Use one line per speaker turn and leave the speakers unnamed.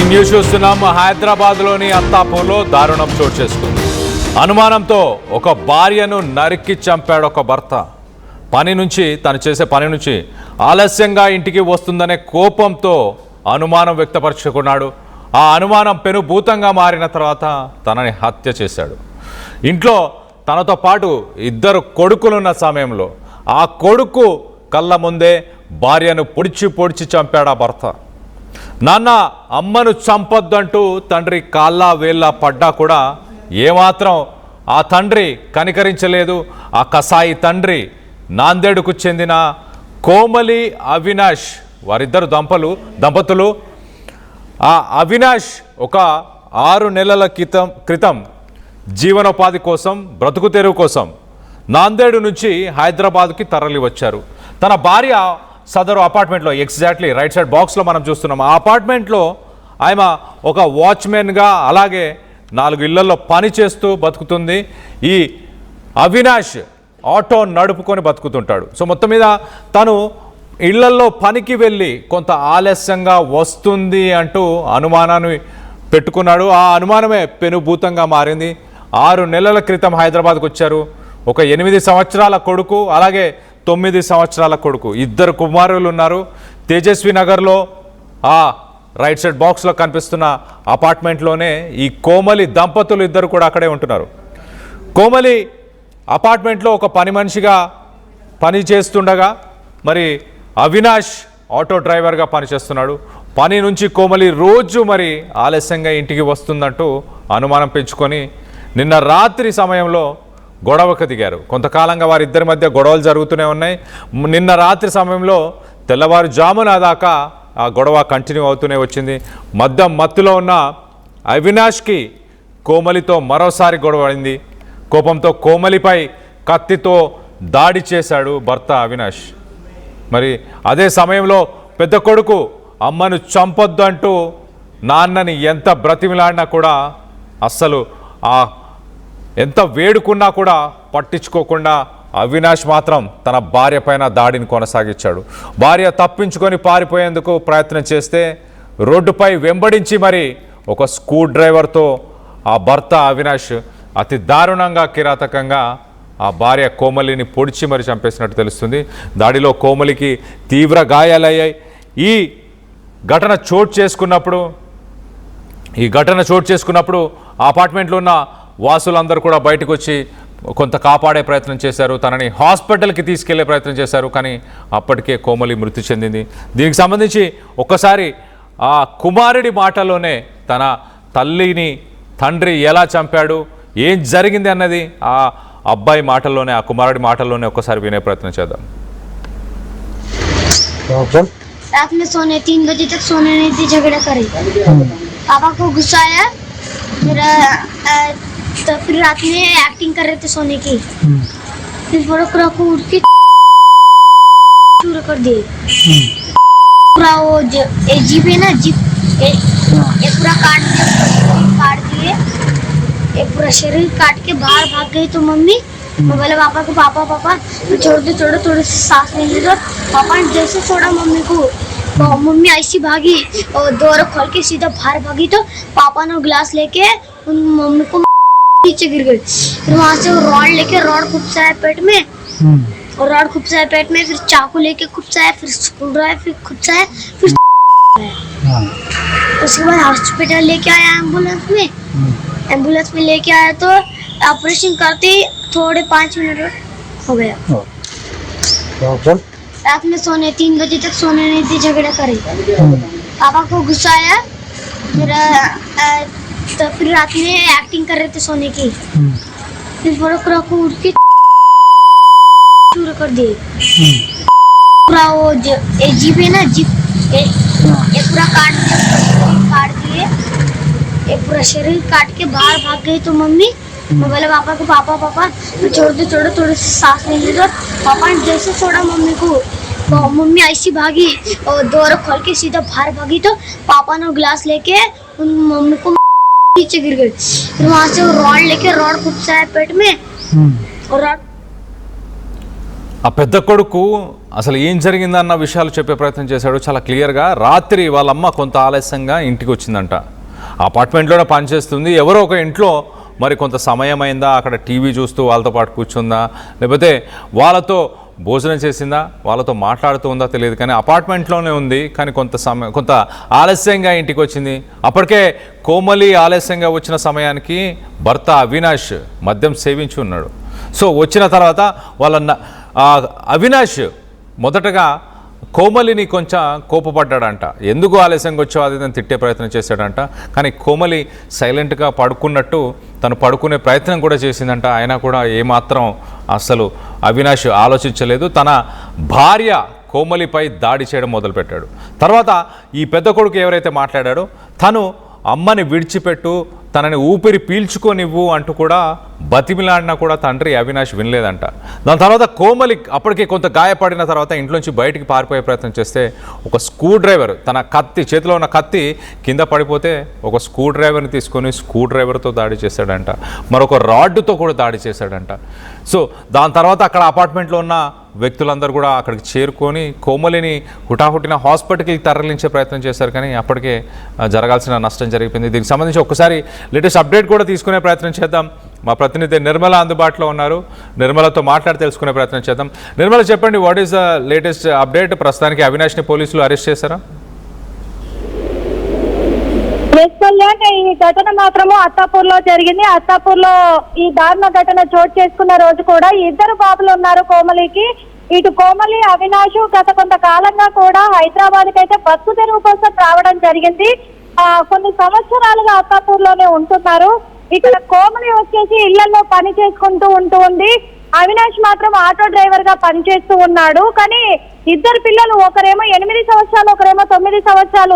Breaking news చూస్తున్నాం. హైదరాబాద్లోని అత్తాపూర్లో దారుణం చోటు చేసుకుంది. అనుమానంతో ఒక భార్యను నరికి చంపాడు ఒక భర్త. తను చేసే పని నుంచి ఆలస్యంగా ఇంటికి వస్తుందనే కోపంతో అనుమానం వ్యక్తపరుచుకున్నాడు. ఆ అనుమానం పెనుభూతంగా మారిన తర్వాత తనని హత్య చేశాడు. ఇంట్లో తనతో పాటు 2 కొడుకులున్న సమయంలో ఆ కొడుకు కళ్ళ ముందే భార్యను పొడిచి చంపాడు ఆ భర్త. నాన్న అమ్మను చంపొద్దంటూ తండ్రి కాళ్ళ వేళ్ళ పడ్డా కూడా ఏమాత్రం ఆ తండ్రి కనికరించలేదు. ఆ కసాయి తండ్రి నాందేడుకు చెందిన కోమలి అవినాష్, వారిద్దరు దంపతులు. ఆ అవినాష్ ఒక 6 నెలల క్రితం జీవనోపాధి కోసం, బ్రతుకు తెరువు కోసం నాందేడు నుంచి హైదరాబాద్కి తరలి వచ్చారు. తన భార్య సదరు అపార్ట్మెంట్లో, ఎగ్జాక్ట్లీ రైట్ సైడ్ బాక్స్లో మనం చూస్తున్నాం, ఆ అపార్ట్మెంట్లో ఆమె ఒక వాచ్మెన్గా, అలాగే 4 ఇళ్లలో పని చేస్తూ బతుకుతుంది. ఈ అవినాష్ ఆటో నడుపుకొని బతుకుతుంటాడు. సో మొత్తం మీద తను ఇళ్లల్లో పనికి వెళ్ళి కొంత ఆలస్యంగా వస్తుంది అంటూ అనుమానాన్ని పెట్టుకున్నాడు. ఆ అనుమానమే పెనుభూతంగా మారింది. 6 నెలల క్రితం హైదరాబాద్కు వచ్చారు. ఒక 8 సంవత్సరాల కొడుకు, అలాగే 9 సంవత్సరాల కొడుకు, 2 కుమారులు ఉన్నారు. తేజస్వి నగర్లో ఆ రైట్ సైడ్ బాక్స్లో కనిపిస్తున్న అపార్ట్మెంట్లోనే ఈ కోమలి దంపతులు 2 కూడా అక్కడే ఉంటున్నారు. కోమలి అపార్ట్మెంట్లో ఒక పని మనిషిగా పని చేస్తుండగా, మరి అవినాష్ ఆటో డ్రైవర్గా పనిచేస్తున్నాడు. పని నుంచి కోమలి రోజు మరి ఆలస్యంగా ఇంటికి వస్తుందంటూ అనుమానం పెంచుకొని నిన్న రాత్రి సమయంలో గొడవకు దిగారు. కొంతకాలంగా వారిద్దరి మధ్య గొడవలు జరుగుతూనే ఉన్నాయి. నిన్న రాత్రి సమయంలో తెల్లవారుజామున దాకా ఆ గొడవ కంటిన్యూ అవుతూనే వచ్చింది. మత్తులో ఉన్న అవినాష్కి కోమలితో మరోసారి గొడవ అయింది. కోపంతో కోమలిపై కత్తితో దాడి చేశాడు భర్త అవినాష్. మరి అదే సమయంలో పెద్ద కొడుకు అమ్మను చంపొద్దు అంటూ నాన్నని ఎంత బ్రతిమిలాడినా కూడా, అస్సలు ఎంత వేడుకున్నా కూడా పట్టించుకోకుండా అవినాష్ మాత్రం తన భార్య పైన దాడిని కొనసాగించాడు. భార్య తప్పించుకొని పారిపోయేందుకు ప్రయత్నం చేస్తే రోడ్డుపై వెంబడించి మరి ఒక స్క్రూ డ్రైవర్తో ఆ భర్త అవినాష్ అతి దారుణంగా, కిరాతకంగా ఆ భార్య కోమలిని పొడిచి మరి చంపేసినట్టు తెలుస్తుంది. దాడిలో కోమలికి తీవ్ర గాయాలయ్యాయి. ఈ ఘటన చోటు చేసుకున్నప్పుడు అపార్ట్మెంట్లో ఉన్న వాసులందరూ కూడా బయటకు వచ్చి కొంత కాపాడే ప్రయత్నం చేశారు. తనని హాస్పిటల్కి తీసుకెళ్లే ప్రయత్నం చేశారు. కానీ అప్పటికే కోమలి మృతి చెందింది. దీనికి సంబంధించి ఒక్కసారి ఆ కుమారుడి మాటలోనే తన తల్లిని తండ్రి ఎలా చంపాడు, ఏం జరిగింది అన్నది ఆ అబ్బాయి మాటల్లోనే, ఆ కుమారుడి మాటల్లోనే ఒక్కసారి వినే ప్రయత్నం చేద్దాం.
रात में सोने 3 बजे तक सोने नहीं थी, झगड़ा करे। पापा को गुस्सा आया, फिर रात में एक्टिंग कर रहे थे सोने की। फिर पूरा को उठ के चूर कर दिए। पूरा वो जीप है ना, जीप एक पूरा काट दिए, एक पूरा शरीर काट के बाहर भाग गई। तो मम्मी बोले पापा को, पापा छोड़ दो, थोड़ी सी सांस लेने दो। पापा ने जैसे छोड़ा मम्मी को, तो मम्मी ऐसी भागी और डोर खोल के सीधा बाहर भागी। तो पापा ने ग्लास लेके उन मम्मी को नीचे गिर गई। फिर वहाँ से रॉड लेके रॉड खुपसाया पेट में, और रॉड खुपसाया पेट में, फिर चाकू लेके खुपसाया, फिर स्क्रू ड्राइवर फिर खुपसाया, फिर उसके बाद हॉस्पिटल लेके आया एम्बुलेंस में लेके आया। तो ऑपरेशन करते थोड़े 5 मिनट हो गया। रात में सोने 3 बजे तक सोने नहीं थी, झगड़ा करे। पापा को गुस्सा आया, फिर रात में एक्टिंग कर रहे थे सोने की। फिर पूरा को उठ के चूर कर दिए। पूरा वो जीप है ना, जीप एक पूरा काट दिए, एक पूरा शरीर काट के बाहर भाग गई। तो मम्मी बोले पापा को, पापा छोड़ दो, थोड़ी सी सांस लेने दो। पापा ने जैसे छोड़ा मम्मी को, तो मम्मी ऐसी भागी और डोर खोल के सीधा बाहर भागी। तो पापा ने ग्लास लेके उन मम्मी को नीचे गिर गई। फिर वहाँ से रॉड लेके रॉड खुपसाया पेट में, और रॉड
ఆ పెద్ద కొడుకు అసలు ఏం జరిగిందన్న విషయాలు చెప్పే ప్రయత్నం చేశాడు చాలా క్లియర్గా. రాత్రి వాళ్ళమ్మ కొంత ఆలస్యంగా ఇంటికి వచ్చిందంట. అపార్ట్మెంట్లోనే పనిచేస్తుంది. ఎవరో ఒక ఇంట్లో మరి కొంత సమయం అయిందా, అక్కడ టీవీ చూస్తూ వాళ్ళతో పాటు కూర్చుందా, లేకపోతే వాళ్ళతో భోజనం చేసిందా, వాళ్ళతో మాట్లాడుతూ ఉందా తెలియదు, కానీ అపార్ట్మెంట్లోనే ఉంది. కానీ కొంత ఆలస్యంగా ఇంటికి వచ్చింది. అప్పటికే కోమలి ఆలస్యంగా వచ్చిన సమయానికి భర్త అవినాష్ మద్యం సేవించి ఉన్నాడు. సో వచ్చిన తర్వాత అవినాష్ మొదటగా కోమలిని కొంచెం కోపపడ్డాడంట. ఎందుకు ఆలస్యంగా వచ్చావు అది అని తిట్టే ప్రయత్నం చేశాడంట. కానీ కోమలి సైలెంట్గా పడుకున్నట్టు తను పడుకునే ప్రయత్నం కూడా చేసిందంట. అయినా కూడా ఏమాత్రం అసలు అవినాష్ ఆలోచించలేదు. తన భార్య కోమలిపై దాడి చేయడం మొదలుపెట్టాడు. తర్వాత ఈ పెద్ద కొడుకు ఎవరైతే మాట్లాడాడో తను అమ్మని విడిచిపెట్టు, తనని ఊపిరి పీల్చుకోనివ్వు అంటూ కూడా బతిమిలాడినా కూడా తండ్రి అవినాష్ వినలేదంట. దాని తర్వాత కోమలి అప్పటికే కొంత గాయపడిన తర్వాత ఇంట్లోంచి బయటికి పారిపోయే ప్రయత్నం చేస్తే ఒక స్క్రూ డ్రైవర్, తన చేతిలో ఉన్న కత్తి కింద పడిపోతే ఒక స్క్రూ డ్రైవర్ని తీసుకొని స్క్రూ డ్రైవర్తో దాడి చేశాడంట. మరొక రాడ్డుతో కూడా దాడి చేశాడంట. సో దాని తర్వాత అక్కడ అపార్ట్మెంట్లో ఉన్న వ్యక్తులందరూ కూడా అక్కడికి చేరుకొని కోమలిని హుటాహుటిన హాస్పిటల్కి తరలించే ప్రయత్నం చేశారు. కానీ అప్పటికే జరగాల్సిన నష్టం జరిగిపోయింది. దీనికి సంబంధించి ఒక్కసారి లేటెస్ట్ అప్డేట్ కూడా తీసుకునే ప్రయత్నం చేద్దాం. మా ప్రతినిధి నిర్మల అందుబాటులో ఉన్నారు. నిర్మలతో మాట్లాడి తెలుసుకునే ప్రయత్నం చేద్దాం. నిర్మల, చెప్పండి, what is the latest update? ప్రస్తుతానికి అవినాష్ని పోలీసులు అరెస్ట్ చేశారా?
ఈ ఘటన మాత్రము అత్తాపూర్ లో జరిగింది. అత్తాపూర్ లో ఈ దారుణ ఘటన చోటు చేసుకున్న రోజు కూడా ఇద్దరు బాబులు ఉన్నారు కోమలికి. ఇటు కోమలి, అవినాష్ గత కొంతకాలంగా కూడా హైదరాబాద్ కి అయితే బస్సు తెరువు కోసం రావడం జరిగింది. కొన్ని సంవత్సరాలుగా అత్తాపూర్ లోనే ఉంటున్నారు. ఇక్కడ కోమలి వచ్చేసి ఇళ్లలో పని చేసుకుంటూ ఉంది. అవినాష్ మాత్రం ఆటో డ్రైవర్ గా పనిచేస్తూ ఉన్నాడు. కానీ ఇద్దరు పిల్లలు, ఒకరేమో 8 సంవత్సరాలు, ఒకరేమో 9 సంవత్సరాలు